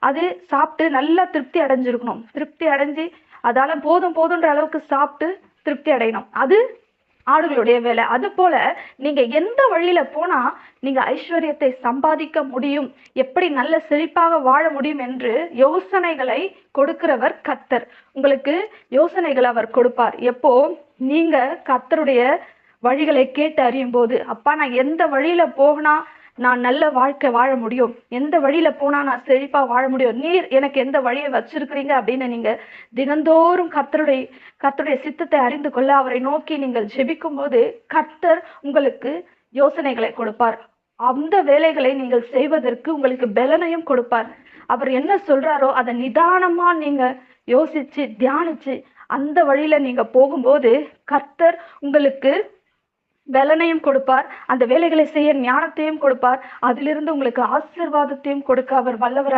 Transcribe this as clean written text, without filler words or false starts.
அது சாப்பிட்டு நல்லா திருப்தி அடைஞ்சிருக்கணும். திருப்தி அடைஞ்சு அதால போதும் போதுன்ற அளவுக்கு சாப்பிட்டு திருப்தி அடையணும். அது ஆடுகளுடைய வேலை. அது போல நீங்க எந்த வழியில போனா நீங்க ஐஸ்வர்யத்தை சம்பாதிக்க முடியும், எப்படி நல்ல செழிப்பாக வாழ முடியும் என்று யோசனைகளை கொடுக்கிறவர் கர்த்தர். உங்களுக்கு யோசனைகள் அவர் கொடுப்பார். எப்போ நீங்க கர்த்தருடைய வழிகளை கேட்டு அறியும் போது, அப்பா நான் எந்த வழியில போனா நான் நல்ல வாழ்க்கை வாழ முடியும், எந்த வழியில போனா நான் செழிப்பா வாழ முடியும், நீர் எனக்கு எந்த வழியை வச்சிருக்கிறீங்க அப்படின்னு நீங்க தினந்தோறும் கர்த்தருடைய சித்தத்தை அறிந்து கொள்ள அவரை நோக்கி நீங்கள் ஜெபிக்கும் போது கர்த்தர் உங்களுக்கு யோசனைகளை கொடுப்பார். அந்த வேலைகளை நீங்கள் செய்வதற்கு உங்களுக்கு பலனையும் கொடுப்பார். அவர் என்ன சொல்றாரோ அதை நிதானமா நீங்க யோசிச்சு தியானிச்சு அந்த வழியில நீங்க போகும்போது கர்த்தர் உங்களுக்கு பலனையும் கொடுப்பார். அந்த வேலைகளை செய்ய ஞானத்தையும் கொடுப்பார். அதிலிருந்து உங்களுக்கு ஆசீர்வாதத்தையும் கொடுக்க அவர் வல்லவராய்